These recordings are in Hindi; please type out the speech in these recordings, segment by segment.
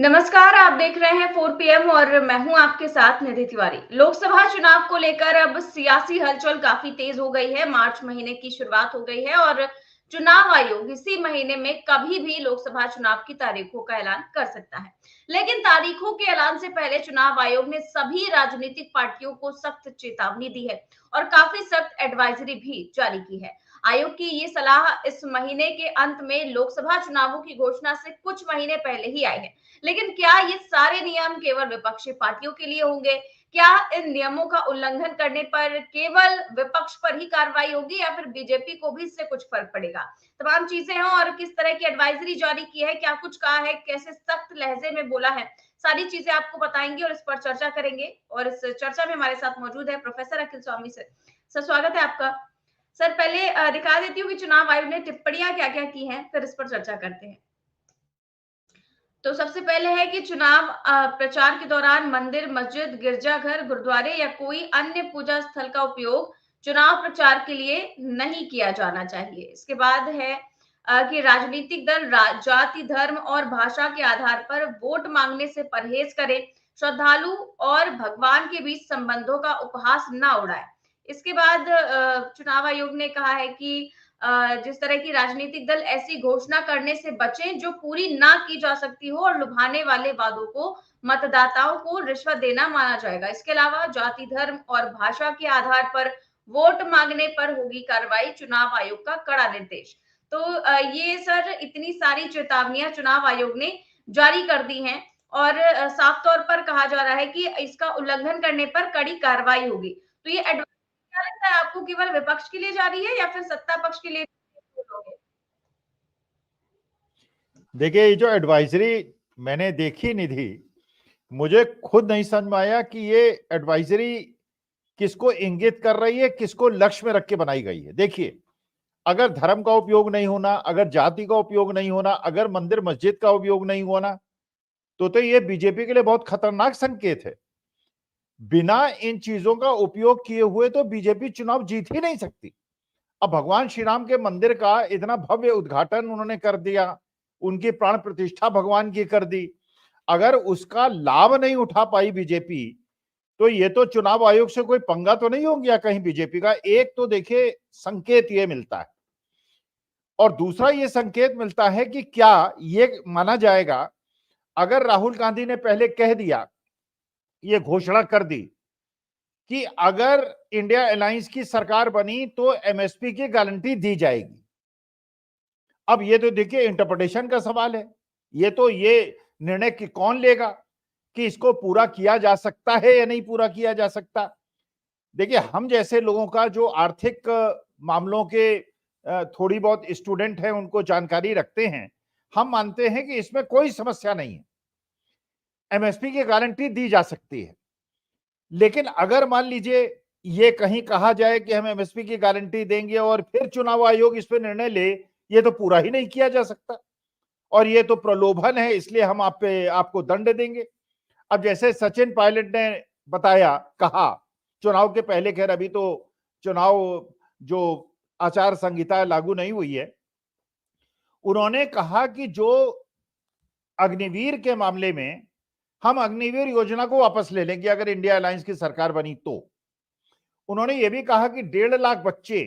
नमस्कार, आप देख रहे हैं 4 पीएम और मैं हूं आपके साथ निधि तिवारी। लोकसभा चुनाव को लेकर अब सियासी हलचल काफी तेज हो गई है। मार्च महीने की शुरुआत हो गई है और चुनाव आयोग इसी महीने में कभी भी लोकसभा चुनाव की तारीखों का ऐलान कर सकता है। लेकिन तारीखों के ऐलान से पहले चुनाव आयोग ने सभी राजनीतिक पार्टियों को सख्त चेतावनी दी है और काफी सख्त एडवाइजरी भी जारी की है। आयोग की ये सलाह इस महीने के अंत में लोकसभा चुनावों की घोषणा से कुछ महीने पहले ही आई है। लेकिन क्या ये सारे नियम केवल विपक्षी पार्टियों के लिए होंगे? क्या इन नियमों का उल्लंघन करने पर केवल विपक्ष पर ही कार्रवाई होगी या फिर बीजेपी को भी इससे कुछ फर्क पड़ेगा? तमाम चीजें हैं और किस तरह की एडवाइजरी जारी की है, क्या कुछ कहा है, कैसे सख्त लहजे में बोला है, सारी चीजें आपको बताएंगे और इस पर चर्चा करेंगे। और इस चर्चा में हमारे साथ मौजूद है प्रोफेसर अखिल स्वामी सर। सर, स्वागत है आपका। सर, पहले दिखा देती हूँ कि चुनाव आयोग ने टिप्पणियां क्या क्या की हैं, फिर इस पर चर्चा करते हैं। तो सबसे पहले है कि चुनाव प्रचार के दौरान मंदिर, मस्जिद, गिरजाघर, गुरुद्वारे या कोई अन्य पूजा स्थल का उपयोग चुनाव प्रचार के लिए नहीं किया जाना चाहिए। इसके बाद है कि राजनीतिक दल जाति, धर्म और भाषा के आधार पर वोट मांगने से परहेज करें। श्रद्धालु और भगवान के बीच संबंधों का उपहास ना उड़ाए। इसके बाद चुनाव आयोग ने कहा है कि जिस तरह की राजनीतिक दल ऐसी घोषणा करने से बचें जो पूरी ना की जा सकती हो और लुभाने वाले वादों को मतदाताओं को रिश्वत देना माना जाएगा। इसके अलावा जाति, धर्म और भाषा के आधार पर वोट मांगने पर होगी कार्रवाई, चुनाव आयोग का कड़ा निर्देश। तो ये सर इतनी सारी चेतावनियां चुनाव आयोग ने जारी कर दी हैं और साफ तौर पर कहा जा रहा है कि इसका उल्लंघन करने पर कड़ी कार्रवाई होगी। तो ये क्या लगता है आपको, केवल विपक्ष के लिए जारी है या फिर सत्ता पक्ष के लिए भी होंगे? देखिए, ये जो एडवाइजरी मैंने देखी निधि, मुझे खुद नहीं समझ में आया कि ये एडवाइजरी किसको इंगित कर रही है, किसको लक्ष्य में रख के बनाई गई है। देखिए, अगर धर्म का उपयोग नहीं होना, अगर जाति का उपयोग नहीं होना, अगर मंदिर मस्जिद का उपयोग नहीं होना, तो ये बीजेपी के लिए बहुत खतरनाक संकेत है। बिना इन चीजों का उपयोग किए हुए तो बीजेपी चुनाव जीत ही नहीं सकती। अब भगवान श्री राम के मंदिर का इतना भव्य उद्घाटन उन्होंने कर दिया, उनकी प्राण प्रतिष्ठा भगवान की कर दी। अगर उसका लाभ नहीं उठा पाई बीजेपी, तो ये तो चुनाव आयोग से कोई पंगा तो नहीं हो गया कहीं बीजेपी का। एक तो देखिए संकेत ये मिलता है, और दूसरा ये संकेत मिलता है कि क्या ये माना जाएगा, अगर राहुल गांधी ने पहले कह दिया, ये घोषणा कर दी कि अगर इंडिया अलायंस की सरकार बनी तो एमएसपी की गारंटी दी जाएगी। अब ये तो देखिए इंटरप्रिटेशन का सवाल है। ये निर्णय कि कौन लेगा कि इसको पूरा किया जा सकता है या नहीं पूरा किया जा सकता। देखिए, हम जैसे लोगों का जो आर्थिक मामलों के थोड़ी बहुत स्टूडेंट हैं, उनको जानकारी रखते हैं, हम मानते हैं कि इसमें कोई समस्या नहीं है, एमएसपी की गारंटी दी जा सकती है। लेकिन अगर मान लीजिए ये कहीं कहा जाए कि हम एमएसपी की गारंटी देंगे और फिर चुनाव आयोग इस पर निर्णय ले, ये तो पूरा ही नहीं किया जा सकता और ये तो प्रलोभन है, इसलिए हम आपको दंड देंगे। अब जैसे सचिन पायलट ने बताया, कहा चुनाव के पहले, खैर अभी तो चुनाव जो आचार संहिता लागू नहीं हुई है, उन्होंने कहा कि जो अग्निवीर के मामले में हम अग्निवीर योजना को वापस ले लेंगे अगर इंडिया अलायंस की सरकार बनी तो। उन्होंने ये भी कहा कि 1.5 लाख बच्चे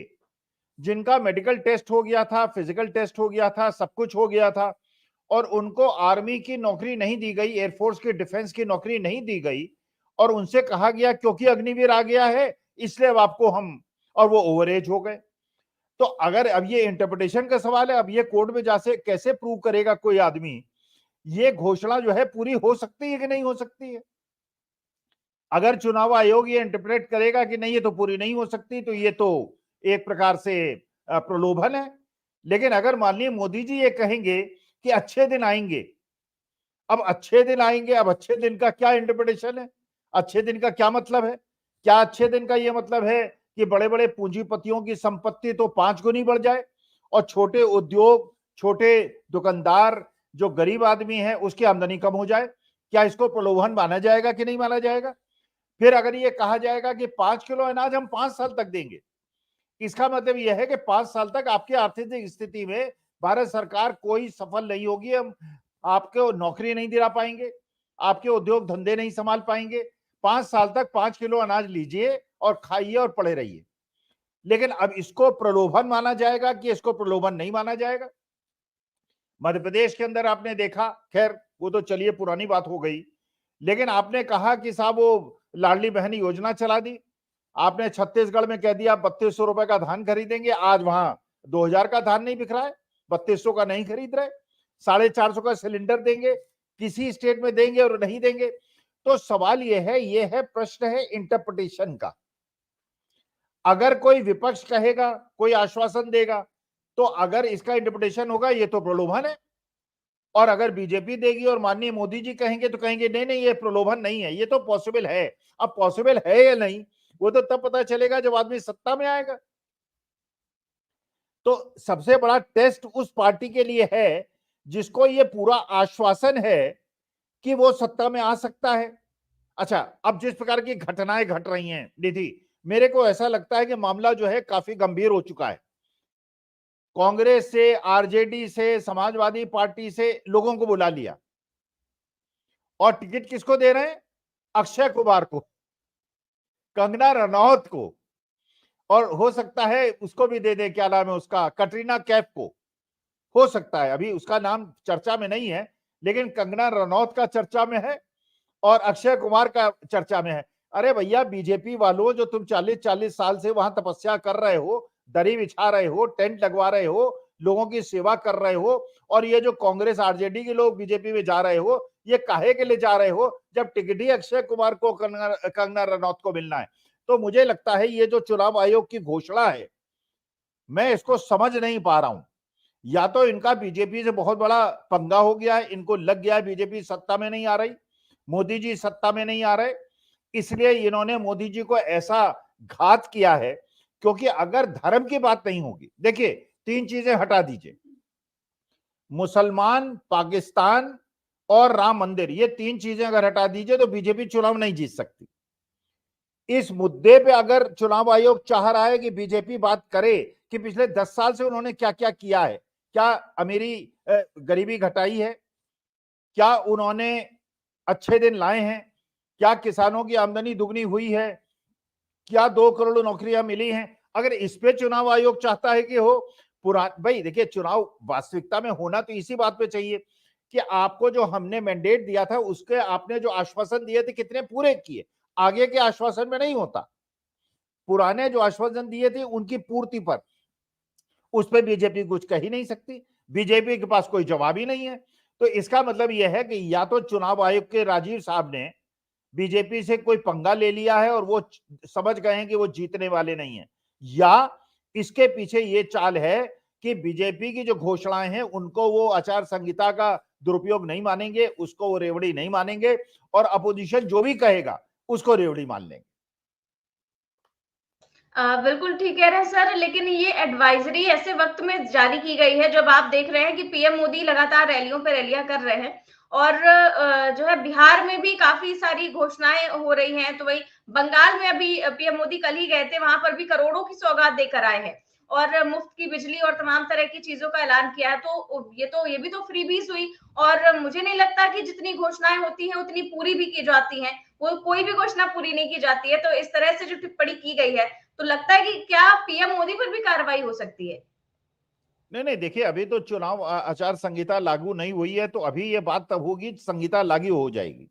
जिनका मेडिकल टेस्ट हो गया था, फिजिकल टेस्ट हो गया था, सब कुछ हो गया था और उनको आर्मी की नौकरी नहीं दी गई, एयरफोर्स की डिफेंस की नौकरी नहीं दी गई और उनसे कहा गया क्योंकि अग्निवीर आ गया है इसलिए अब आपको हम, और वो ओवर एज हो गए। तो अगर अब ये इंटरप्रिटेशन का सवाल है, अब ये कोर्ट में जासे कैसे प्रूव करेगा कोई आदमी ये घोषणा जो है पूरी हो सकती है कि नहीं हो सकती है। अगर चुनाव आयोग ये इंटरप्रेट करेगा कि नहीं ये तो पूरी नहीं हो सकती, तो ये तो एक प्रकार से प्रलोभन है। लेकिन अगर माननीय मोदी जी ये कहेंगे कि अच्छे दिन आएंगे, अब अच्छे दिन आएंगे, अब अच्छे दिन का क्या इंटरप्रिटेशन है, अच्छे दिन का क्या मतलब है? क्या अच्छे दिन का ये मतलब है कि बड़े बड़े पूंजीपतियों की संपत्ति तो 5 गुनी बढ़ जाए और छोटे उद्योग, छोटे दुकानदार, जो गरीब आदमी है उसकी आमदनी कम हो जाए? क्या इसको प्रलोभन माना जाएगा कि नहीं माना जाएगा? फिर अगर ये कहा जाएगा कि 5 किलो अनाज हम 5 साल तक देंगे, इसका मतलब यह है कि 5 साल तक आपकी आर्थिक स्थिति में भारत सरकार कोई सफल नहीं होगी, हम आपको नौकरी नहीं दिला पाएंगे, आपके उद्योग धंधे नहीं संभाल पाएंगे। 5 साल तक 5 किलो अनाज लीजिए और खाइए और पड़े रहिए। लेकिन अब इसको प्रलोभन माना जाएगा कि इसको प्रलोभन नहीं माना जाएगा? मध्य प्रदेश के अंदर आपने देखा, खैर वो तो चलिए पुरानी बात हो गई, लेकिन आपने कहा कि साहब वो लाडली बहन योजना चला दी। आपने छत्तीसगढ़ में कह दिया 3200 रुपए का धान खरीदेंगे, आज वहां 2000 का धान नहीं बिक रहा है, 3200 का नहीं खरीद रहे, 450 का सिलेंडर देंगे, किसी स्टेट में देंगे और नहीं देंगे। तो सवाल यह है प्रश्न है इंटरप्रिटेशन का। अगर कोई विपक्ष कहेगा, कोई आश्वासन देगा, तो अगर इसका इंटरप्रिटेशन होगा ये तो प्रलोभन है, और अगर बीजेपी देगी और माननीय मोदी जी कहेंगे तो कहेंगे नहीं नहीं ये प्रलोभन नहीं है, ये तो पॉसिबल है। अब पॉसिबल है या नहीं वो तो तब पता चलेगा जब आदमी सत्ता में आएगा। तो सबसे बड़ा टेस्ट उस पार्टी के लिए है जिसको ये पूरा आश्वासन है कि वो सत्ता में आ सकता है। अच्छा, अब जिस प्रकार की घटनाएं घट रही हैं निधि, मेरे को ऐसा लगता है कि मामला जो है काफी गंभीर हो चुका है। कांग्रेस से, आरजेडी से, समाजवादी पार्टी से लोगों को बुला लिया और टिकट किसको दे रहे हैं? अक्षय कुमार को, कंगना रनौत को, और हो सकता है उसको भी दे दे, क्या नाम है उसका, कटरीना कैफ को, हो सकता है, अभी उसका नाम चर्चा में नहीं है, लेकिन कंगना रनौत का चर्चा में है और अक्षय कुमार का चर्चा में है। अरे भैया बीजेपी वालों, जो तुम 40-40 साल से वहां तपस्या कर रहे हो, दरी बिछा रहे हो, टेंट लगवा रहे हो, लोगों की सेवा कर रहे हो, और ये जो कांग्रेस आरजेडी के लोग बीजेपी में जा रहे हो, ये काहे के लिए जा रहे हो जब टिकट ही अक्षय कुमार को, कंगना रनौत को मिलना है? तो मुझे लगता है ये जो चुनाव आयोग की घोषणा है, मैं इसको समझ नहीं पा रहा हूं। या तो इनका बीजेपी से बहुत बड़ा पंगा हो गया है, इनको लग गया है बीजेपी सत्ता में नहीं आ रही, मोदी जी सत्ता में नहीं आ रहे, इसलिए इन्होंने मोदी जी को ऐसा घात किया है। क्योंकि अगर धर्म की बात नहीं होगी, देखिए 3 चीजें हटा दीजिए, मुसलमान, पाकिस्तान और राम मंदिर, ये 3 चीजें अगर हटा दीजिए तो बीजेपी चुनाव नहीं जीत सकती। इस मुद्दे पे अगर चुनाव आयोग चाह रहा है कि बीजेपी बात करे कि पिछले 10 साल से उन्होंने क्या क्या किया है, क्या अमीरी गरीबी घटाई है, क्या उन्होंने अच्छे दिन लाए हैं, क्या किसानों की आमदनी दुगनी हुई है, क्या 2 करोड़ नौकरियां मिली हैं, अगर इस पे चुनाव आयोग चाहता है कि हो भाई देखिए, चुनाव वास्तविकता में होना तो इसी बात पे चाहिए कि आपको जो हमने मैंडेट दिया था उसके आपने जो आश्वासन दिए थे कितने पूरे किए। आगे के आश्वासन में नहीं होता, पुराने जो आश्वासन दिए थे उनकी पूर्ति पर, उस पर बीजेपी कुछ कह ही नहीं सकती, बीजेपी के पास कोई जवाब ही नहीं है। तो इसका मतलब यह है कि या तो चुनाव आयोग के राजीव साहब ने बीजेपी से कोई पंगा ले लिया है और वो समझ गए हैं कि वो जीतने वाले नहीं है, या इसके पीछे ये चाल है कि बीजेपी की जो घोषणाएं हैं उनको वो आचार संहिता का दुरुपयोग नहीं मानेंगे, उसको वो रेवड़ी नहीं मानेंगे, और अपोजिशन जो भी कहेगा उसको रेवड़ी मान लेंगे। बिल्कुल ठीक कह रहे हैं सर, लेकिन ये एडवाइजरी ऐसे वक्त में जारी की गई है जब आप देख रहे हैं कि पीएम मोदी लगातार रैलियों पे रैलियां कर रहे हैं, और जो है बिहार में भी काफी सारी घोषणाएं हो रही हैं। तो वही बंगाल में अभी पीएम मोदी कल ही गए थे, वहां पर भी करोड़ों की सौगात देकर आए हैं और मुफ्त की बिजली और तमाम तरह की चीजों का ऐलान किया है। तो ये भी तो फ्रीबीज हुई, और मुझे नहीं लगता कि जितनी घोषणाएं होती हैं उतनी पूरी भी की जाती हैं, वो कोई भी घोषणा पूरी नहीं की जाती है। तो इस तरह से जो टिप्पणी की गई है, तो लगता है कि क्या पीएम मोदी पर भी कार्रवाई हो सकती है? नहीं नहीं, देखिए अभी तो चुनाव आचार संहिता लागू नहीं हुई है, तो अभी ये बात तब होगी संहिता लागू हो जाएगी।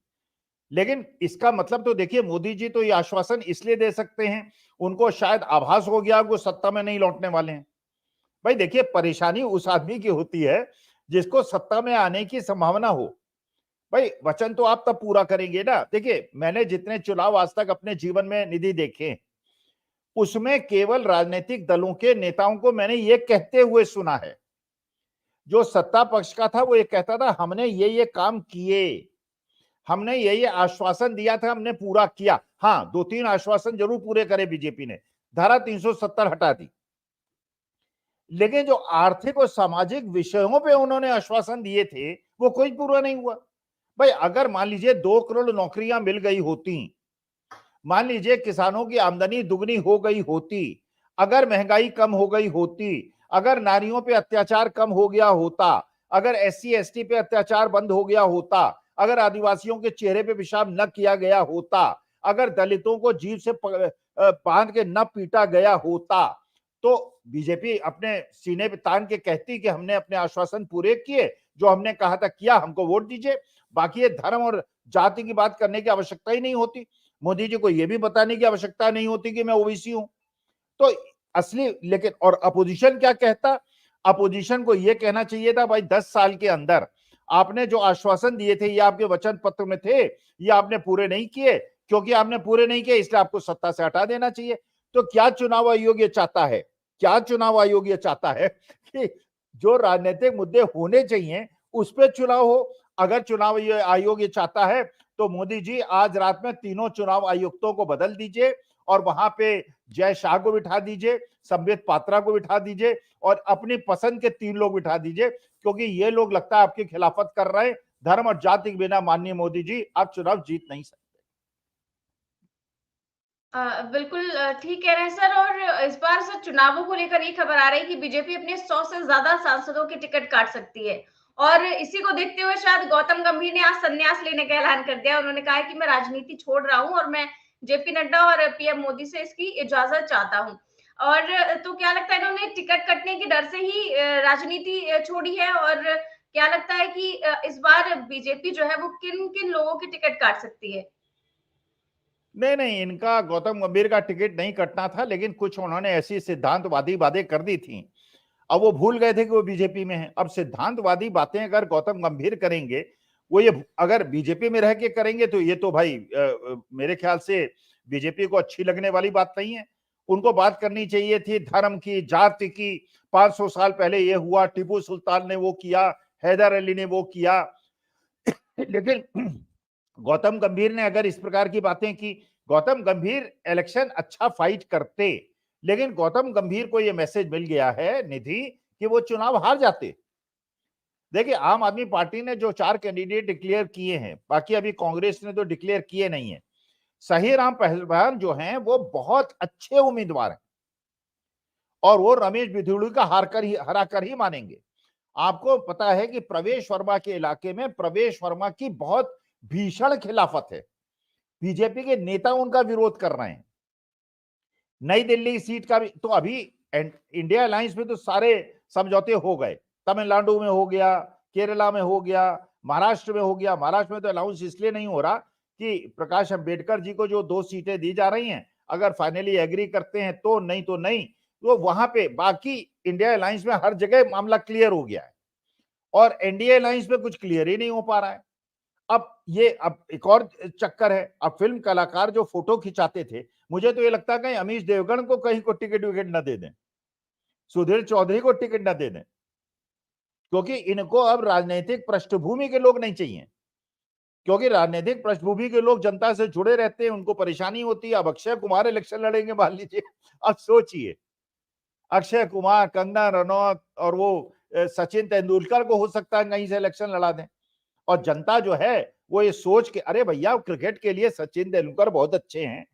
लेकिन इसका मतलब तो देखिए, मोदी जी तो ये आश्वासन इसलिए दे सकते हैं, उनको शायद आभास हो गया वो सत्ता में नहीं लौटने वाले हैं। भाई देखिए, परेशानी उस आदमी की होती है जिसको सत्ता में आने की संभावना हो। भाई वचन तो आप तब पूरा करेंगे ना। देखिए, मैंने जितने चुनाव आज तक अपने जीवन में निधि देखे, उसमें केवल राजनीतिक दलों के नेताओं को मैंने ये कहते हुए सुना है। जो सत्ता पक्ष का था वो ये कहता था हमने ये काम किए, हमने ये आश्वासन दिया था, हमने पूरा किया। हाँ, 2-3 आश्वासन जरूर पूरे करे बीजेपी ने, धारा 370 हटा दी, लेकिन जो आर्थिक और सामाजिक विषयों पे उन्होंने आश्वासन दिए थे वो कोई पूरा नहीं हुआ। भाई अगर मान लीजिए 2 करोड़ नौकरियां मिल गई होती, मान लीजिए किसानों की आमदनी दुगनी हो गई होती, अगर महंगाई कम हो गई होती, अगर नारियों पे अत्याचार कम हो गया होता, अगर SC ST पे अत्याचार बंद हो गया होता, अगर आदिवासियों के चेहरे पे पेशाब न किया गया होता, अगर दलितों को जीभ से बांध के न पीटा गया होता, तो बीजेपी अपने सीने पे तान के कहती कि हमने अपने आश्वासन पूरे किए, जो हमने कहा था किया, हमको वोट दीजिए। बाकी ये धर्म और जाति की बात करने की आवश्यकता ही नहीं होती। मोदी जी को यह भी बताने की आवश्यकता नहीं होती कि मैं ओबीसी हूं। तो असली, लेकिन और अपोजिशन क्या कहता? अपोजिशन को यह कहना चाहिए था, भाई 10 साल के अंदर आपने जो आश्वासन दिए थे, ये आपके वचन पत्र में थे, ये आपने पूरे नहीं किए। क्योंकि आपने पूरे नहीं किए, इसलिए आपको सत्ता से हटा देना चाहिए। तो क्या चुनाव आयोग ये चाहता है? क्या चुनाव आयोग ये चाहता है कि जो राजनीतिक मुद्दे होने चाहिए उस पर चुनाव हो? अगर चुनाव आयोग ये चाहता है तो मोदी जी आज रात में तीनों चुनाव आयुक्तों को बदल दीजिए और वहां पे जय शाह को बिठा दीजिए, संबित पात्रा को बिठा दीजिए और अपनी पसंद के 3 लोग बिठा दीजिए, क्योंकि ये लोग लगता है आपकी खिलाफत कर रहे हैं। धर्म और जाति के बिना माननीय मोदी जी आप चुनाव जीत नहीं सकते। बिल्कुल ठीक कह रहे हैं सर। और इस बार सर चुनावों को लेकर ये खबर आ रही है कि बीजेपी अपने 100 से ज्यादा सांसदों की टिकट काट सकती है। और इसी को देखते हुए शायद गौतम गंभीर ने आज संन्यास लेने का ऐलान कर दिया। उन्होंने कहा है कि मैं राजनीति छोड़ रहा हूं और मैं जेपी नड्डा और पीएम मोदी से इसकी इजाजत चाहता हूं। और तो क्या लगता है, इन्होंने टिकट कटने के डर से ही राजनीति छोड़ी है? और क्या लगता है कि इस बार बीजेपी जो है वो किन किन लोगों की टिकट काट सकती है? नहीं नहीं, इनका गौतम गंभीर का टिकट नहीं कटना था, लेकिन कुछ उन्होंने ऐसी सिद्धांतवादी बातें कर दी थी। अब वो भूल गए थे कि वो बीजेपी में है। अब सिद्धांतवादी बातें अगर गौतम गंभीर करेंगे, वो ये अगर बीजेपी में रह के करेंगे तो ये तो भाई मेरे ख्याल से बीजेपी को अच्छी लगने वाली बात नहीं है। उनको बात करनी चाहिए थी धर्म की, जाति की। 500 साल पहले ये हुआ, टीपू सुल्तान ने वो किया, हैदर अली ने वो किया। लेकिन गौतम गंभीर ने अगर इस प्रकार की बातें की, गौतम गंभीर इलेक्शन अच्छा फाइट करते, लेकिन गौतम गंभीर को यह मैसेज मिल गया है निधि कि वो चुनाव हार जाते। देखिए, आम आदमी पार्टी ने जो 4 कैंडिडेट डिक्लेयर किए हैं, बाकी अभी कांग्रेस ने तो डिक्लेयर किए नहीं है। सही राम पहलवान जो हैं वो बहुत अच्छे उम्मीदवार हैं और वो रमेश बिधूड़ी का हरा कर ही मानेंगे। आपको पता है कि प्रवेश वर्मा के इलाके में प्रवेश वर्मा की बहुत भीषण खिलाफत है। बीजेपी के नेता उनका विरोध कर रहे हैं। नई दिल्ली सीट का भी तो अभी इंडिया अलायंस में तो सारे समझौते हो गए। तमिलनाडु में हो गया, केरला में हो गया, महाराष्ट्र में हो गया। महाराष्ट्र में तो अलाउंस इसलिए नहीं हो रहा कि प्रकाश अंबेडकर जी को जो 2 सीटें दी जा रही हैं, अगर फाइनली एग्री करते हैं तो, नहीं तो नहीं। तो वहां पे बाकी इंडिया अलायंस में हर जगह मामला क्लियर हो गया है और एनडीए अलायंस में कुछ क्लियर ही नहीं हो पा रहा है। अब एक और चक्कर है। अब फिल्म कलाकार जो फोटो खिंचाते थे, मुझे तो ये लगता है कहीं अमीश देवगन को कहीं को टिकट विकेट न दे दें, सुधीर चौधरी को टिकट न दे दें, क्योंकि इनको अब राजनीतिक पृष्ठभूमि के लोग नहीं चाहिए। क्योंकि राजनीतिक पृष्ठभूमि के लोग जनता से जुड़े रहते हैं, उनको परेशानी होती है। अब अक्षय कुमार इलेक्शन लड़ेंगे, मान लीजिए। अब सोचिए, अक्षय कुमार, कंगना रनौत और वो सचिन तेंदुलकर को हो सकता है कहीं से इलेक्शन लड़ा दें। और जनता जो है वो ये सोच के, अरे भैया क्रिकेट के लिए सचिन तेंदुलकर बहुत अच्छे हैं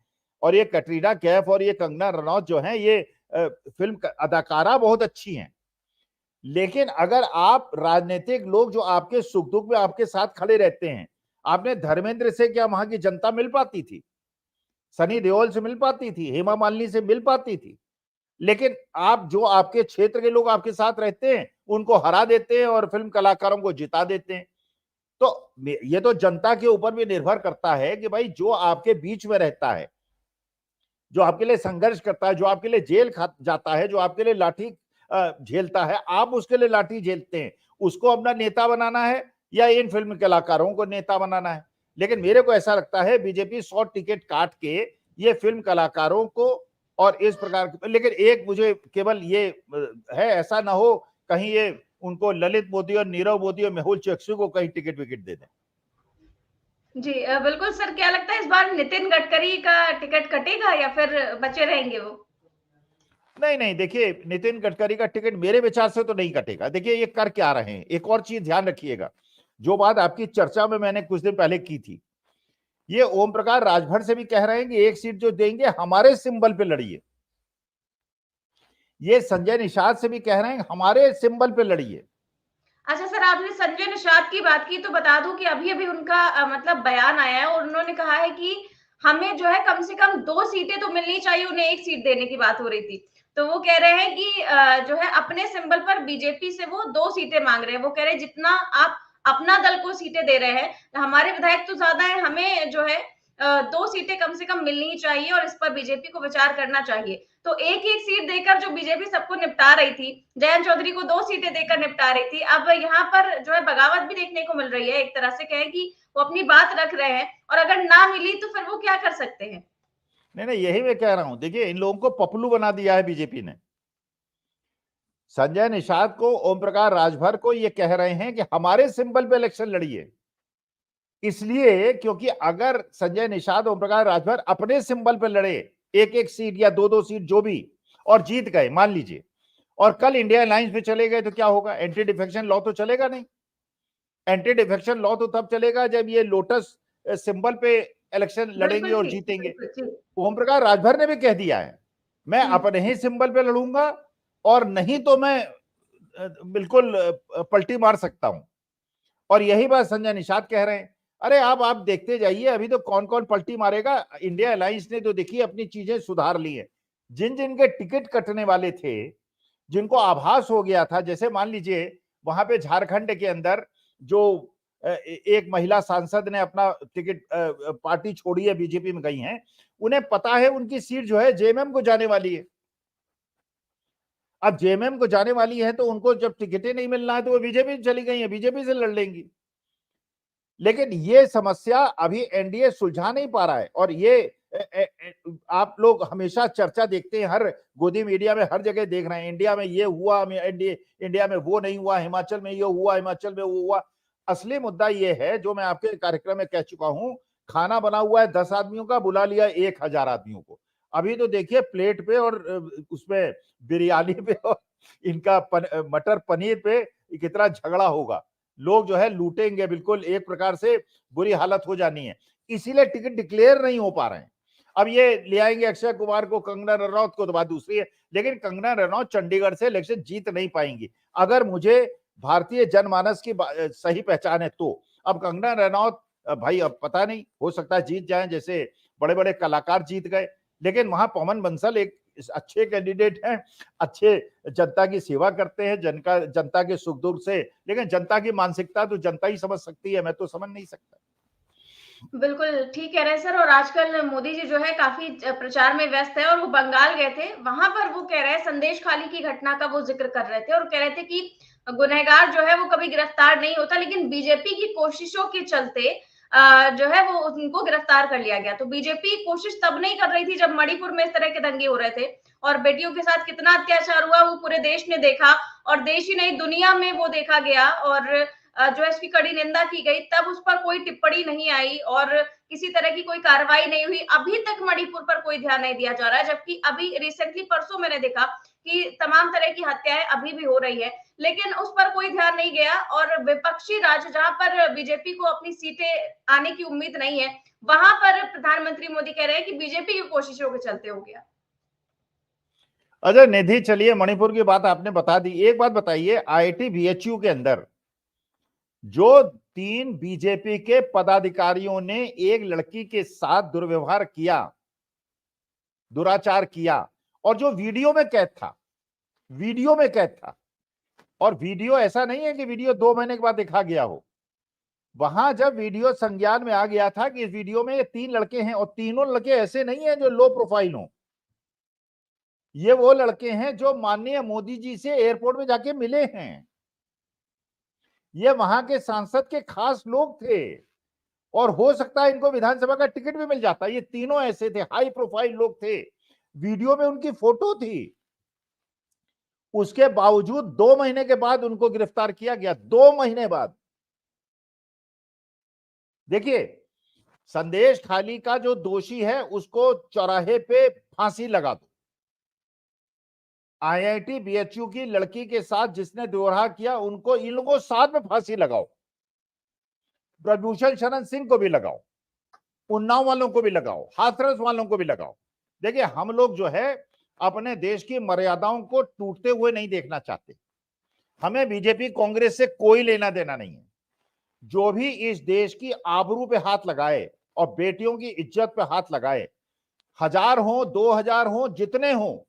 और ये कटरीना कैफ और ये कंगना रनौत जो है ये फिल्म अदाकारा बहुत अच्छी हैं। लेकिन अगर आप राजनीतिक लोग जो आपके सुख दुख में आपके साथ खड़े रहते हैं, आपने धर्मेंद्र से क्या वहां की जनता मिल पाती थी? सनी देओल से मिल पाती थी? हेमा मालिनी से मिल पाती थी? लेकिन आप जो आपके क्षेत्र के लोग आपके साथ रहते हैं उनको हरा देते हैं और फिल्म कलाकारों को जिता देते हैं। तो ये तो जनता के ऊपर भी निर्भर करता है कि भाई जो आपके बीच में रहता है, जो आपके लिए संघर्ष करता है, जो आपके लिए जेल खा जाता है, जो आपके लिए लाठी झेलता है, आप उसके लिए लाठी झेलते हैं, उसको अपना नेता बनाना है या इन फिल्म कलाकारों को नेता बनाना है? लेकिन मेरे को ऐसा लगता है बीजेपी 100 टिकट काट के ये फिल्म कलाकारों को और इस प्रकार, लेकिन एक मुझे केवल ये है, ऐसा ना हो कहीं ये उनको ललित मोदी और नीरव मोदी और मेहुल चोकसी को कहीं टिकट विकेट दे दें। जी बिल्कुल सर। क्या लगता है इस बार नितिन गडकरी का टिकट कटेगा या फिर बचे रहेंगे वो? नहीं नहीं, देखिए नितिन गडकरी का टिकट मेरे विचार से तो नहीं कटेगा। देखिए ये कर क्या रहे हैं, एक और चीज ध्यान रखिएगा, जो बात आपकी चर्चा में मैंने कुछ दिन पहले की थी, ये ओम प्रकाश राजभर से भी कह रहे हैं कि एक सीट जो देंगे हमारे सिंबल पे लड़िए। ये संजय निषाद से भी कह रहे हैं हमारे सिंबल पे लड़िए। अच्छा सर, आपने संजय निषाद की बात की तो बता दूं कि अभी अभी उनका मतलब बयान आया है और उन्होंने कहा है कि हमें जो है कम से कम 2 सीटें तो मिलनी चाहिए, उन्हें 1 सीट देने की बात हो रही थी। तो वो कह रहे हैं कि जो है अपने सिंबल पर बीजेपी से वो 2 सीटें मांग रहे हैं। वो कह रहे हैं जितना आप अपना दल को सीटें दे रहे हैं, हमारे विधायक तो ज्यादा है, हमें जो है 2 सीटें कम से कम मिलनी ही चाहिए और इस पर बीजेपी को विचार करना चाहिए। तो एक एक सीट देकर जो बीजेपी सबको निपटा रही थी, जयंत चौधरी को 2 सीटें देकर निपटा रही थी, अब यहाँ पर जो है बगावत भी देखने को मिल रही है। एक तरह से कहे कि वो अपनी बात रख रहे हैं और अगर ना मिली तो फिर वो क्या कर सकते हैं। नहीं नहीं, यही मैं कह रहा हूं। देखिए, इन लोगों को पपलू बना दिया है बीजेपी ने। संजय निषाद को, ओम प्रकाश राजभर को ये कह रहे हैं कि हमारे सिंबल पे इलेक्शन लड़िए। इसलिए क्योंकि अगर संजय निषाद, ओम प्रकाश राजभर अपने सिंबल पे लड़े, एक एक सीट या दो दो सीट जो भी, और जीत गए मान लीजिए, और कल इंडिया अलायंस में चले गए, तो क्या होगा? एंटी डिफेक्शन लॉ तो चलेगा नहीं। एंटी डिफेक्शन लॉ तो तब चलेगा जब ये लोटस सिंबल पे इलेक्शन लड़ेंगे बिल्कुल और ठीक, जीतेंगे। बिल्कुल ठीक। ओम प्रकाश राजभर ने भी कह दिया है, मैं अपने ही सिंबल पे लड़ूंगा, और नहीं तो मैं बिल्कुल पलटी मार सकता हूं। और यही बात संजय निषाद कह रहे हैं। अरे आप देखते जाइए, अभी तो कौन कौन पलटी मारेगा। इंडिया अलायंस ने तो देखिए अपनी चीजें सुधार ली है। जिन जिन के टिकट कटने वाले थे, जिनको आभास हो गया था, जैसे मान लीजिए वहां पे झारखंड के अंदर जो एक महिला सांसद ने अपना टिकट पार्टी छोड़ी है, बीजेपी में गई हैं, उन्हें पता है उनकी सीट जो है जेएमएम को जाने वाली है। अब जेएमएम को जाने वाली है तो उनको जब टिकटें नहीं मिलना है तो वो बीजेपी चली गई है, बीजेपी से लड़ लेंगी। लेकिन ये समस्या अभी एनडीए सुलझा नहीं पा रहा है। और ये आप लोग हमेशा चर्चा देखते हैं, हर गोदी मीडिया में हर जगह देख रहे हैं, इंडिया में ये हुआ, इंडिया में वो नहीं हुआ, हिमाचल में ये हुआ, हिमाचल में वो हुआ। असली मुद्दा ये है, जो मैं आपके कार्यक्रम में कह चुका हूं, खाना बना हुआ है 10 आदमियों का, बुला लिया 1000 आदमियों को। अभी तो देखिए प्लेट पे और उसमें बिरयानी पे और इनका मटर पनीर पे कितना झगड़ा होगा। लोग जो है लूटेंगे, बिल्कुल एक प्रकार से बुरी हालत हो जानी है। इसीलिए टिकट डिक्लेयर नहीं हो पा रहे हैं। अब ये ले आएंगे अक्षय कुमार को, कंगना रनौत को, तो बात दूसरी है। लेकिन कंगना रनौत चंडीगढ़ से इलेक्शन जीत नहीं पाएंगी, अगर मुझे भारतीय जनमानस की सही पहचान है तो। अब कंगना रनौत भाई, अब पता नहीं, हो सकता है जीत जाए, जैसे बड़े बड़े कलाकार जीत गए। लेकिन वहां पवन बंसल एक अच्छे कैंडिडेट हैं, अच्छे जनता की सेवा करते हैं, जनता के सुख दुख से। लेकिन जनता की मानसिकता तो जनता ही समझ सकती है, मैं तो समझ नहीं सकता। बिल्कुल ठीक कह रहे हैं सर। और आजकल मोदी जी जो है काफी प्रचार में व्यस्त है और वो बंगाल गए थे, वहां पर वो कह रहे हैं संदेश खाली की घटना का वो जिक्र कर रहे थे और कह रहे थे कि गुनहगार जो है वो कभी गिरफ्तार नहीं होता, लेकिन बीजेपी की कोशिशों के चलते जो है वो उनको गिरफ्तार कर लिया गया। तो बीजेपी कोशिश तब नहीं कर रही थी जब मणिपुर में इस तरह के दंगे हो रहे थे और बेटियों के साथ कितना अत्याचार हुआ वो पूरे देश ने देखा, और देश ही नहीं दुनिया में वो देखा गया, और जो है इसकी कड़ी निंदा की गई। तब उस पर कोई टिप्पणी नहीं आई और किसी तरह की कोई कार्रवाई नहीं हुई। अभी तक मणिपुर पर कोई ध्यान नहीं दिया जा रहा है, जबकि अभी रिसेंटली परसों मैंने देखा कि तमाम तरह की हत्याएं अभी भी हो रही है, लेकिन उस पर कोई ध्यान नहीं गया। और विपक्षी राज्य जहां पर बीजेपी को अपनी सीटें आने की उम्मीद नहीं है, वहां पर प्रधानमंत्री मोदी कह रहे हैं कि बीजेपी की कोशिशों के चलते हो गया। अच्छा निधि, चलिए मणिपुर की बात आपने बता दी। एक बात बताइए, आईआईटी बीएचयू के अंदर जो 3 बीजेपी के पदाधिकारियों ने एक लड़की के साथ दुर्व्यवहार किया, दुराचार किया, और जो वीडियो में कैद था, वीडियो में कैद था, और वीडियो ऐसा नहीं है कि वीडियो 2 महीने के बाद देखा गया हो। वहां जब वीडियो संज्ञान में आ गया था कि इस वीडियो में ये 3 लड़के हैं, और तीनों लड़के ऐसे नहीं हैं जो लो प्रोफाइल हो, ये वो लड़के हैं जो माननीय मोदी जी से एयरपोर्ट में जाके मिले हैं। ये वहां के सांसद के खास लोग थे, और हो सकता है इनको विधानसभा का टिकट भी मिल जाता। ये तीनों ऐसे थे, हाई प्रोफाइल लोग थे, वीडियो में उनकी फोटो थी। उसके बावजूद 2 महीने के बाद उनको गिरफ्तार किया गया, 2 महीने बाद। देखिए, संदेश खाली का जो दोषी है उसको चौराहे पे फांसी लगा दो। आईआईटी बीएचयू की लड़की के साथ जिसने दुर्व्यवहार किया, उनको, इन लोगों को साथ में फांसी लगाओ। प्रभूषण शरण सिंह को भी लगाओ, उन्नाव वालों को भी लगाओ, हाथरस वालों को भी लगाओ। देखिए, हम लोग जो है अपने देश की मर्यादाओं को टूटते हुए नहीं देखना चाहते। हमें बीजेपी कांग्रेस से कोई लेना देना नहीं है। जो भी इस देश की आबरू पे हाथ लगाए और बेटियों की इज्जत पे हाथ लगाए, 1000 हो 2000 हो जितने हो,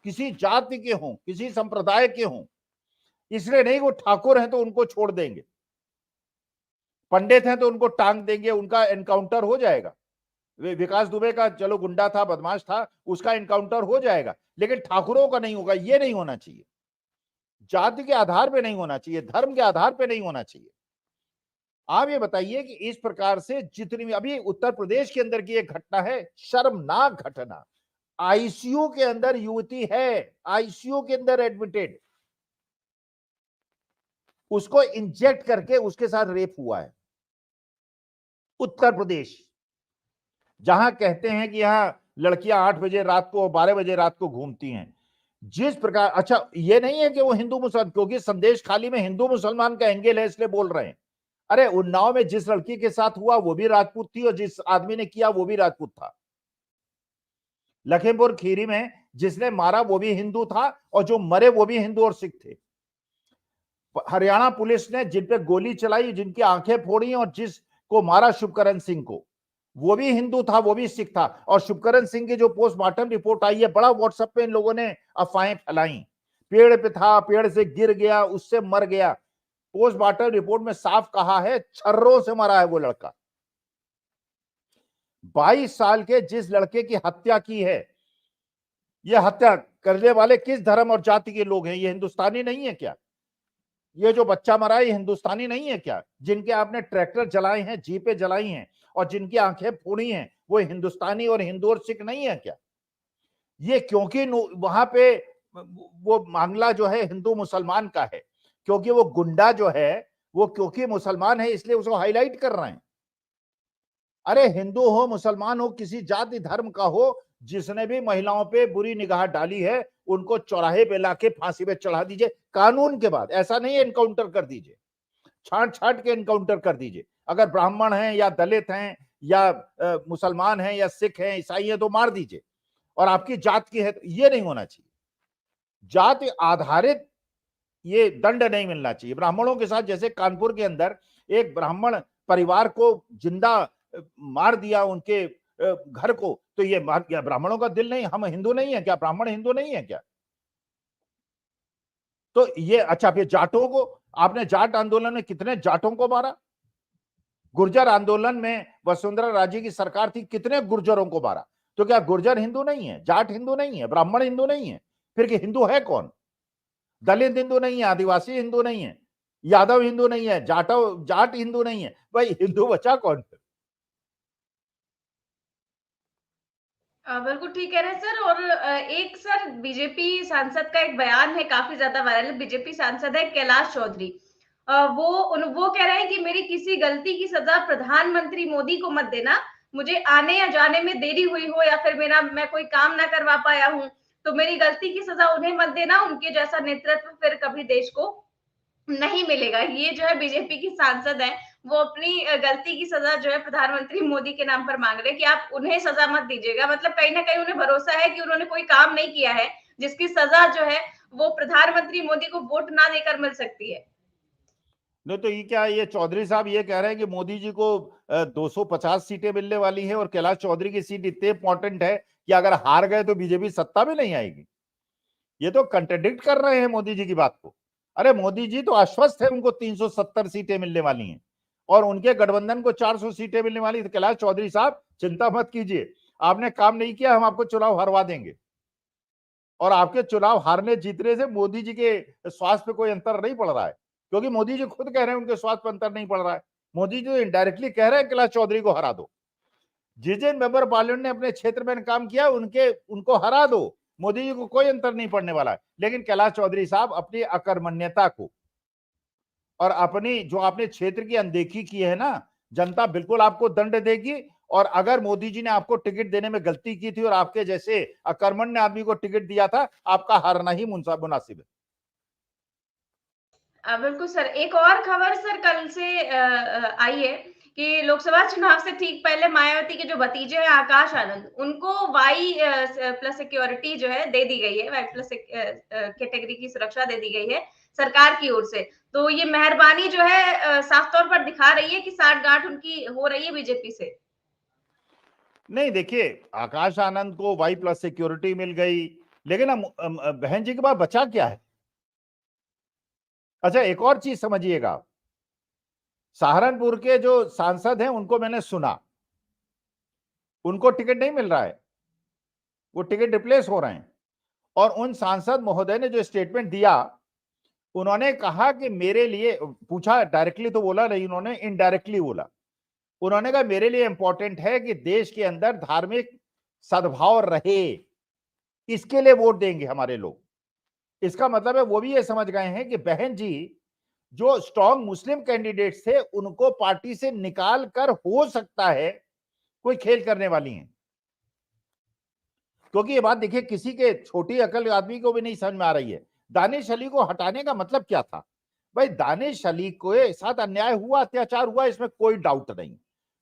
किसी जाति के हों, किसी संप्रदाय के हों, इसलिए नहीं वो ठाकुर हैं तो उनको छोड़ देंगे, पंडित हैं तो उनको टांग देंगे, उनका एनकाउंटर हो जाएगा। विकास दुबे का चलो गुंडा था, बदमाश था, उसका एनकाउंटर हो जाएगा, लेकिन ठाकुरों का नहीं होगा। ये नहीं होना चाहिए, जाति के आधार पे नहीं होना चाहिए, धर्म के आधार पे नहीं होना चाहिए। आप ये बताइए कि इस प्रकार से जितनी भी अभी उत्तर प्रदेश के अंदर की एक घटना है, शर्मनाक घटना, आईसीयू के अंदर युवती है, आईसीयू के अंदर एडमिटेड, उसको इंजेक्ट करके उसके साथ रेप हुआ है। उत्तर प्रदेश, जहां कहते हैं कि यहां लड़कियां 8 बजे रात को 12 बजे रात को घूमती हैं, जिस प्रकार, अच्छा ये नहीं है कि वो हिंदू मुसलमान, क्योंकि संदेश खाली में हिंदू मुसलमान का एंगल है इसलिए बोल रहे हैं। अरे उन्नाव में जिस लड़की के साथ हुआ वो भी राजपूत थी और जिस आदमी ने किया वो भी राजपूत था। लखीमपुर खीरी में जिसने मारा वो भी हिंदू था और जो मरे वो भी हिंदू और सिख थे। हरियाणा पुलिस ने जिन पे गोली चलाई, जिनकी आंखें फोड़ी और जिसको मारा शुभकरण सिंह को, वो भी हिंदू था, वो भी सिख था। और शुभकरण सिंह की जो पोस्टमार्टम रिपोर्ट आई है, बड़ा व्हाट्सएप पे इन लोगों ने अफवाहें फैलाई, पेड़ पे था, पेड़ से गिर गया, उससे मर गया। पोस्टमार्टम रिपोर्ट में साफ कहा है छर्रों से मरा है वो लड़का। 22 साल के जिस लड़के की हत्या की है, ये हत्या करने वाले किस धर्म और जाति के लोग हैं? ये हिंदुस्तानी नहीं है क्या? ये जो बच्चा मरा है ये हिंदुस्तानी नहीं है क्या? जिनके आपने ट्रैक्टर जलाए हैं, जीपें जलाई हैं और जिनकी आंखें फोड़ी हैं, वो हिंदुस्तानी और हिंदू और सिख नहीं है क्या? ये क्योंकि वहां पे वो मामला जो है हिंदू मुसलमान का है, क्योंकि वो गुंडा जो है वो क्योंकि मुसलमान है इसलिए उसको हाईलाइट कर रहे हैं। अरे हिंदू हो, मुसलमान हो, किसी जाति धर्म का हो, जिसने भी महिलाओं पे बुरी निगाह डाली है उनको चौराहे पे लाके फांसी पे चढ़ा दीजिए कानून के बाद। ऐसा नहीं है एनकाउंटर कर दीजिए, छांट छांट के एनकाउंटर कर दीजिए। अगर ब्राह्मण हैं या दलित हैं या मुसलमान हैं या सिख हैं, ईसाई हैं तो मार दीजिए, और आपकी जात की है तो ये नहीं होना चाहिए। जाति आधारित ये दंड नहीं मिलना चाहिए। ब्राह्मणों के साथ जैसे कानपुर के अंदर एक ब्राह्मण परिवार को जिंदा मार दिया, उनके घर को, तो ये मार दिया। ब्राह्मणों का दिल नहीं, हम हिंदू नहीं है क्या? ब्राह्मण हिंदू नहीं है क्या? तो ये अच्छा, फिर जाटों को आपने, जाट आंदोलन में कितने जाटों को मारा? गुर्जर आंदोलन में वसुंधरा राजे की सरकार थी, कितने गुर्जरों को मारा? तो क्या गुर्जर हिंदू नहीं है? जाट हिंदू नहीं है? ब्राह्मण हिंदू नहीं है? फिर कि हिंदू है कौन? दलित हिंदू नहीं है, आदिवासी हिंदू नहीं है, यादव हिंदू नहीं है, जाट हिंदू नहीं है, भाई हिंदू बचा कौन? बिल्कुल ठीक कह रहे हैं सर। और एक सर बीजेपी सांसद का एक बयान है, काफी ज्यादा वायरल है। बीजेपी सांसद है कैलाश चौधरी, वो कह रहे हैं कि मेरी किसी गलती की सजा प्रधानमंत्री मोदी को मत देना, मुझे आने या जाने में देरी हुई हो या फिर मैं कोई काम ना करवा पाया हूं तो मेरी गलती की सजा उन्हें मत देना, उनके जैसा नेतृत्व फिर कभी देश को नहीं मिलेगा। ये जो है बीजेपी की सांसद है, वो अपनी गलती की सजा जो है प्रधानमंत्री मोदी के नाम पर मांग रहे हैं कि आप उन्हें सजा मत दीजिएगा। मतलब कहीं ना कहीं उन्हें भरोसा है कि उन्होंने कोई काम नहीं किया है जिसकी सजा जो है वो प्रधानमंत्री मोदी को वोट ना देकर मिल सकती है। नहीं तो ये क्या, ये चौधरी साहब ये कह रहे हैं कि मोदी जी को 250 सीटें मिलने वाली हैं और कैलाश चौधरी की सीट इतनी इंपॉर्टेंट है कि अगर हार गए तो बीजेपी सत्ता में नहीं आएगी। ये तो कंट्रडिक्ट कर रहे हैं मोदी जी की बात को। अरे मोदी जी तो आश्वस्त है, उनको 370 सीटें मिलने वाली हैं और उनके गठबंधन को 400 सीटें मिलने वाली। तो कैलाश चौधरी साहब चिंता मत कीजिए, आपने काम नहीं किया, हम आपको चुनाव हरवा देंगे। और आपके चुनाव हारने जीतने से मोदी जी के स्वास्थ्य पे कोई अंतर नहीं पड़ रहा है, क्योंकि मोदी जी खुद कह रहे हैं उनके स्वास्थ्य पर अंतर नहीं पड़ रहा है। मोदी जी तो इनडायरेक्टली कह रहे हैं कैलाश चौधरी को हरा दो। जिस जिन मेंबर पार्लियामेंट ने अपने क्षेत्र में काम किया उनको हरा दो, मोदी जी को कोई अंतर नहीं पड़ने वाला है। लेकिन कैलाश चौधरी साहब अपनी अकर्मण्यता को और अपनी जो आपने क्षेत्र की अनदेखी की है ना, जनता बिल्कुल आपको दंड देगी। और अगर मोदी जी ने आपको टिकट देने में गलती की थी और आपके जैसे अकर्मण्य आदमी को टिकट दिया था, आपका हारना ही मुनासिब है। बिल्कुल सर। एक और खबर सर कल से आई है कि लोकसभा चुनाव से ठीक पहले मायावती के जो भतीजे हैं आकाश आनंद, उनको वाई प्लस सिक्योरिटी जो है दे दी गई है, वाई प्लस कैटेगरी की सुरक्षा दे दी गई है। सरकार की ओर से। तो ये मेहरबानी जो है साफ तौर पर दिखा रही है कि साठगांठ उनकी हो रही है बीजेपी से। नहीं, देखिए, आकाश आनंद को वाई प्लस सिक्योरिटी मिल गई, लेकिन हम बहन जी के पास बचा क्या है? अच्छा, एक और चीज समझिएगा, सहारनपुर के जो सांसद हैं उनको मैंने सुना, उनको टिकट नहीं मिल रहा है, वो टिकट रिप्लेस हो रहे हैं। और उन सांसद महोदय ने जो स्टेटमेंट दिया, उन्होंने कहा कि मेरे लिए, पूछा डायरेक्टली तो बोला नहीं, उन्होंने इनडायरेक्टली बोला। उन्होंने कहा मेरे लिए इंपॉर्टेंट है कि देश के अंदर धार्मिक सद्भाव रहे, इसके लिए वोट देंगे हमारे लोग। इसका मतलब है वो भी ये समझ गए हैं कि बहन जी जो स्ट्रॉन्ग मुस्लिम कैंडिडेट्स थे उनको पार्टी से निकाल कर हो सकता है कोई खेल करने वाली हैं। क्योंकि ये बात देखिए, किसी के छोटी अकल आदमी को भी नहीं समझ में आ रही है। दानिश अली को हटाने का मतलब क्या था? भाई, दानिश अली के साथ अन्याय हुआ, अत्याचार हुआ, इसमें कोई डाउट नहीं।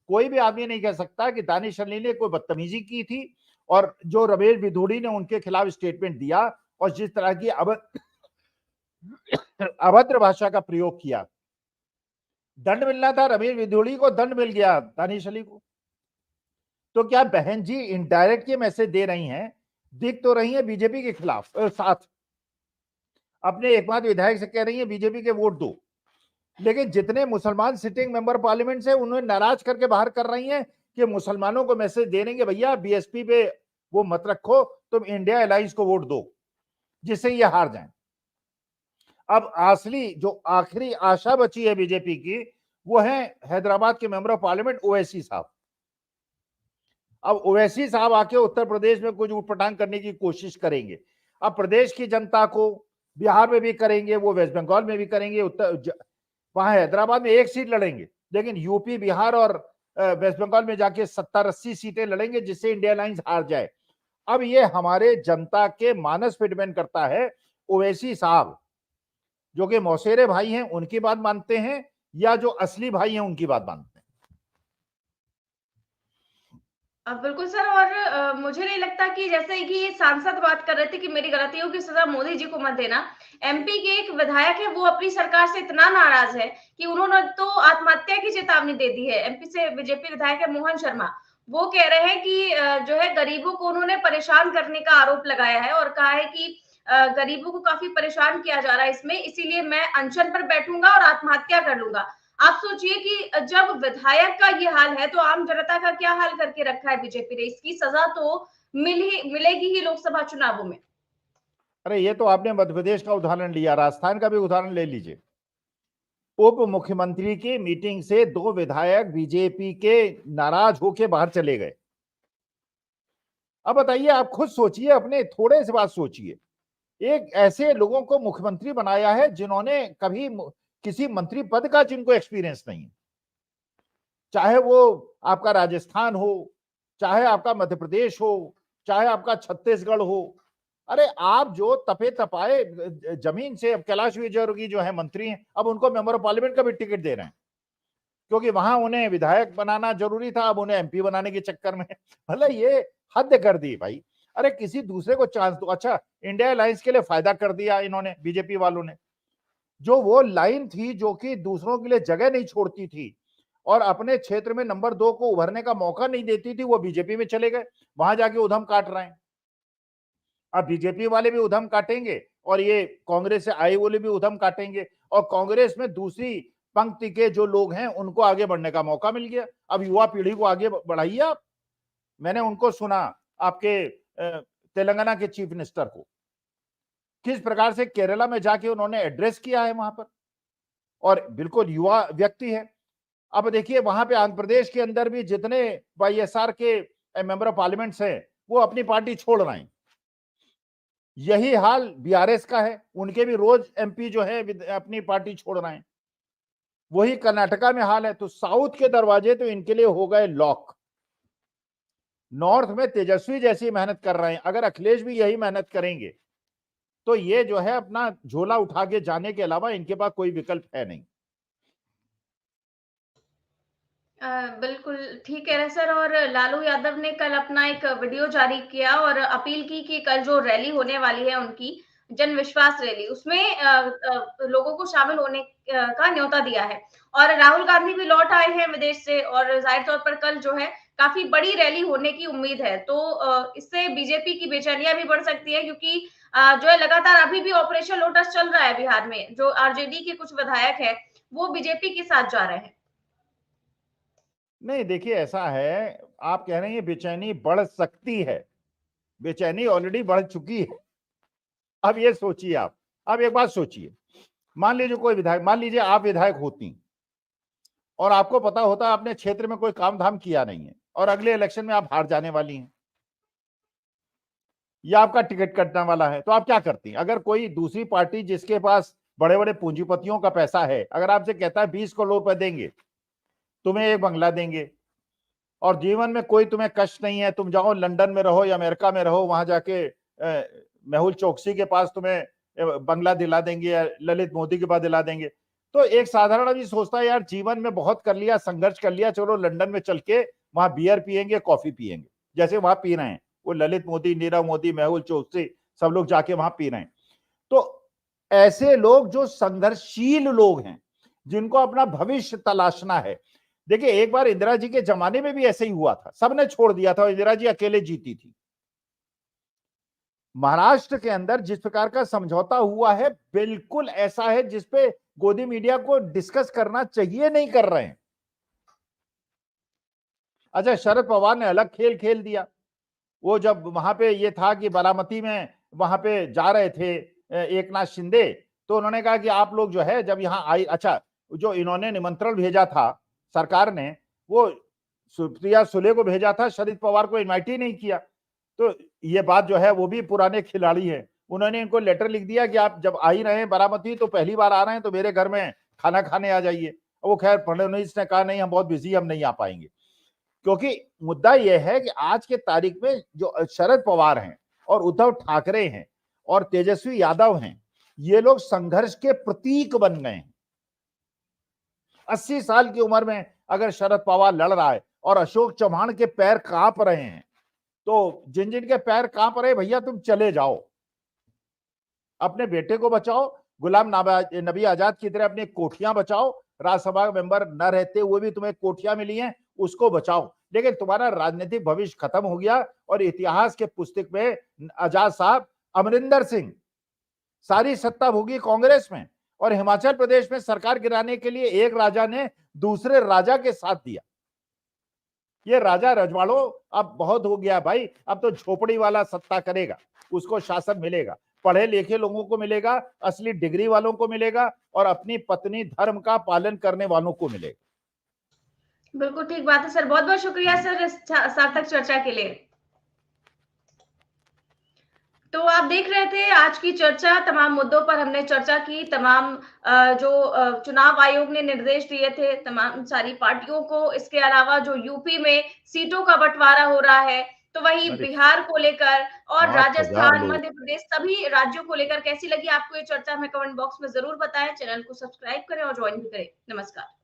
कोई भी आदमी नहीं कह सकता कि दानिश अली ने कोई बदतमीजी की थी। और जो रमेश बिधूड़ी ने उनके खिलाफ स्टेटमेंट दिया और जिस तरह की अभद्र भाषा का प्रयोग किया, दंड मिलना था, रमेश बिधूड़ी को दंड मिल गया, दानिश अली को। तो क्या बहन जी इनडायरेक्ट ये मैसेज दे रही हैं, दिख तो रही है बीजेपी के खिलाफ साथ, अपने एकमात्र विधायक से कह रही है बीजेपी के वोट दो, लेकिन जितने मुसलमान सिटिंग मेंबर पार्लियामेंट से उन्हें नाराज करके बाहर कर रही हैं कि मुसलमानों को मैसेज दे देंगे भैया बीएसपी पे वो मत रखो, तुम इंडिया अलायंस को वोट दो जिससे ये हार जाएं। अब असली जो आखिरी आशा बची है बीजेपी की, वो है हैदराबाद के मेंबर ऑफ पार्लियामेंट ओवैसी साहब। अब ओवैसी साहब आके उत्तर प्रदेश में कुछ उटपटांग करने की कोशिश करेंगे। अब प्रदेश की जनता को बिहार में भी करेंगे, वो वेस्ट बंगाल में भी करेंगे, वहां हैदराबाद में एक सीट लड़ेंगे, लेकिन यूपी, बिहार और वेस्ट बंगाल में जाके 70-80 सीटें लड़ेंगे जिससे इंडिया अलायंस हार जाए। अब ये हमारे जनता के मानस पे डिपेंड करता है, ओवैसी साहब जो कि मौसेरे भाई हैं उनकी बात मानते हैं या जो असली भाई हैं उनकी बात मानते हैं। बिल्कुल सर। और मुझे नहीं लगता कि जैसे कि ये सांसद बात कर रहे थे कि मेरी गलतियों की सजा मोदी जी को मत देना। एमपी के एक विधायक है, वो अपनी सरकार से इतना नाराज है कि उन्होंने तो आत्महत्या की चेतावनी दे दी है। एमपी से बीजेपी विधायक है मोहन शर्मा, वो कह रहे हैं कि जो है गरीबों को उन्होंने परेशान करने का आरोप लगाया है और कहा है कि गरीबों को काफी परेशान किया जा रहा है इसमें, इसीलिए मैं अनशन पर बैठूंगा और आत्महत्या कर लूंगा। आप सोचिए कि जब विधायक का ये हाल है तो आम जनता का क्या हाल करके रखा है बीजेपी ने। इसकी सजा तो मिलेगी ही लोकसभा चुनावों में। अरे, ये तो आपने मध्य प्रदेश का उदाहरण लिया, राजस्थान का भी उदाहरण ले लीजिए। उप मुख्यमंत्री की मीटिंग से 2 विधायक बीजेपी के नाराज होकर बाहर चले गए। अब बताइए, आप खुद सोचिए, अपने थोड़े से बात सोचिए, एक ऐसे लोगों को मुख्यमंत्री बनाया है जिन्होंने कभी किसी मंत्री पद का जिनको एक्सपीरियंस नहीं है, चाहे वो आपका राजस्थान हो, चाहे आपका मध्य प्रदेश हो, चाहे आपका छत्तीसगढ़ हो। अरे, आप जो तपे तपाए जमीन से, अब कैलाश विजयवर्गीय जो है मंत्री हैं, अब उनको मेंबर ऑफ पार्लियामेंट का भी टिकट दे रहे हैं, क्योंकि वहां उन्हें विधायक बनाना जरूरी था, अब उन्हें एमपी बनाने के चक्कर में मतलब ये हद कर दी भाई। अरे, किसी दूसरे को चांस दो। अच्छा, इंडिया अलायंस के लिए फायदा कर दिया इन्होंने, बीजेपी वालों ने, जो वो लाइन थी जो कि दूसरों के लिए जगह नहीं छोड़ती थी और अपने क्षेत्र में नंबर 2 को उभरने का मौका नहीं देती थी, वो बीजेपी में चले गए, वहां जाके उधम काट रहे हैं। अब बीजेपी वाले भी उधम काटेंगे और ये कांग्रेस से आए वाले भी उधम काटेंगे, और कांग्रेस में दूसरी पंक्ति के जो लोग हैं उनको आगे बढ़ने का मौका मिल गया। अब युवा पीढ़ी को आगे बढ़ाइए आप। मैंने उनको सुना, आपके तेलंगाना के चीफ मिनिस्टर को, किस प्रकार से केरला में जाके उन्होंने एड्रेस किया है वहां पर, और बिल्कुल युवा व्यक्ति है। अब देखिए, वहां पे आंध्र प्रदेश के अंदर भी जितने वाईएसआर के मेंबर ऑफ पार्लियामेंट्स हैं वो अपनी पार्टी छोड़ रहे हैं। यही हाल बीआरएस का है, उनके भी रोज एमपी जो है अपनी पार्टी छोड़ रहे हैं। वही कर्नाटका में हाल है। तो साउथ के दरवाजे तो इनके लिए हो गए लॉक। नॉर्थ में तेजस्वी जैसी मेहनत कर रहे हैं, अगर अखिलेश भी यही मेहनत करेंगे तो ये जो है अपना झोला उठा के जाने के अलावा इनके पास कोई विकल्प है नहीं। बिल्कुल ठीक कह रहे हैं सर। और लालू यादव ने कल अपना एक वीडियो जारी किया और अपील की कि कल जो रैली होने वाली है उनकी, जन विश्वास रैली, उसमें लोगों को शामिल होने का न्योता दिया है। और राहुल गांधी भी लौट आए हैं विदेश से, और जाहिर तौर पर कल जो है काफी बड़ी रैली होने की उम्मीद है। तो इससे बीजेपी की बेचैनियां भी बढ़ सकती है, क्योंकि जो है लगातार अभी भी ऑपरेशन लोटस चल रहा है बिहार में। जो आरजेडी के कुछ विधायक है वो बीजेपी के साथ जा रहे हैं। नहीं, देखिए ऐसा है, आप कह रहे हैं बेचैनी बढ़ सकती है, बेचैनी ऑलरेडी बढ़ चुकी है। अब ये सोचिए आप, अब एक बात सोचिए, मान लीजिए कोई विधायक, मान लीजिए आप विधायक होती और आपको पता होता आपने क्षेत्र में कोई काम धाम किया नहीं है और अगले इलेक्शन में आप हार जाने वाली हैं या आपका टिकट कटने वाला है, तो आप क्या करती हैं? अगर कोई दूसरी पार्टी जिसके पास बड़े बड़े पूंजीपतियों का पैसा है, अगर आपसे कहता है 20 करोड़ रुपए देंगे, तुम्हें एक बंगला देंगे और जीवन में कोई तुम्हें कष्ट नहीं है, तुम जाओ लंदन में रहो या अमेरिका में रहो, वहां जाके मेहुल चोकसी के पास तुम्हें बंगला दिला देंगे या ललित मोदी के पास दिला देंगे, तो एक साधारण आदमी सोचता है यार जीवन में बहुत कर लिया, संघर्ष कर लिया, चलो लंदन में चल के वहां बियर पियेंगे, कॉफी पियेंगे, जैसे वहां पी रहे हैं वो ललित मोदी, नीरव मोदी, मेहुल चोकसी, सब लोग जाके वहां पी रहे हैं। तो ऐसे लोग जो संघर्षशील लोग हैं, जिनको अपना भविष्य तलाशना है, देखिए एक बार इंदिरा जी के जमाने में भी ऐसे ही हुआ था, सबने छोड़ दिया था, इंदिरा जी अकेले जीती थी। महाराष्ट्र के अंदर जिस प्रकार का समझौता हुआ है, बिल्कुल ऐसा है जिसपे गोदी मीडिया को डिस्कस करना चाहिए, नहीं कर रहे हैं। अच्छा, शरद पवार ने अलग खेल खेल दिया। वो जब वहां पे ये था कि बारामती में वहां पे जा रहे थे एक नाथ शिंदे, तो उन्होंने कहा कि आप लोग जो है जब यहाँ आई, अच्छा जो इन्होंने निमंत्रण भेजा था सरकार ने, वो सुप्रिया सुले को भेजा था, शरद पवार को इनवाइट ही नहीं किया। तो ये बात जो है वो भी पुराने खिलाड़ी हैं, उन्होंने इनको लेटर लिख दिया कि आप जब आ ही रहे हैं बारामती, तो पहली बार आ रहे हैं तो मेरे घर में खाना खाने आ जाइए। वो खैर फडणवीस ने कहा नहीं, हम बहुत बिजी, हम नहीं आ पाएंगे। क्योंकि मुद्दा यह है कि आज के तारीख में जो शरद पवार हैं और उद्धव ठाकरे हैं और तेजस्वी यादव हैं, ये लोग संघर्ष के प्रतीक बन गए हैं। 80 साल की उम्र में अगर शरद पवार लड़ रहा है और अशोक चौहान के पैर कांप रहे हैं, तो जिन जिन के पैर कांप रहे, भैया तुम चले जाओ, अपने बेटे को बचाओ, गुलाम नबी आजाद की तरह अपनी कोठियां बचाओ, राज्यसभा मेंबर न रहते हुए भी तुम्हें कोठियां मिली हैं, उसको बचाओ। लेकिन तुम्हारा राजनीतिक भविष्य खत्म हो गया और इतिहास के पुस्तक में आजाद साहब, अमरिंदर सिंह सारी सत्ता भोगी कांग्रेस में, और हिमाचल प्रदेश में सरकार गिराने के लिए एक राजा ने दूसरे राजा के साथ दिया। ये राजा रजवाड़ों अब बहुत हो गया भाई, अब तो झोपड़ी वाला सत्ता करेगा, उसको शासन मिलेगा, पढ़े लिखे लोगों को मिलेगा, असली डिग्री वालों को मिलेगा और अपनी पत्नी धर्म का पालन करने वालों को मिलेगा। बिल्कुल ठीक बात है सर, बहुत बहुत शुक्रिया सर इस सार्थक चर्चा के लिए। तो आप देख रहे थे आज की चर्चा, तमाम मुद्दों पर हमने चर्चा की, तमाम जो चुनाव आयोग ने निर्देश दिए थे तमाम सारी पार्टियों को, इसके अलावा जो यूपी में सीटों का बंटवारा हो रहा है, तो वही बिहार को लेकर और 5,000 राजस्थान, लोग। मध्य प्रदेश, सभी राज्यों को लेकर कैसी लगी आपको ये चर्चा, हमें कमेंट बॉक्स में जरूर बताएं। चैनल को सब्सक्राइब करें और ज्वाइन भी करें। नमस्कार।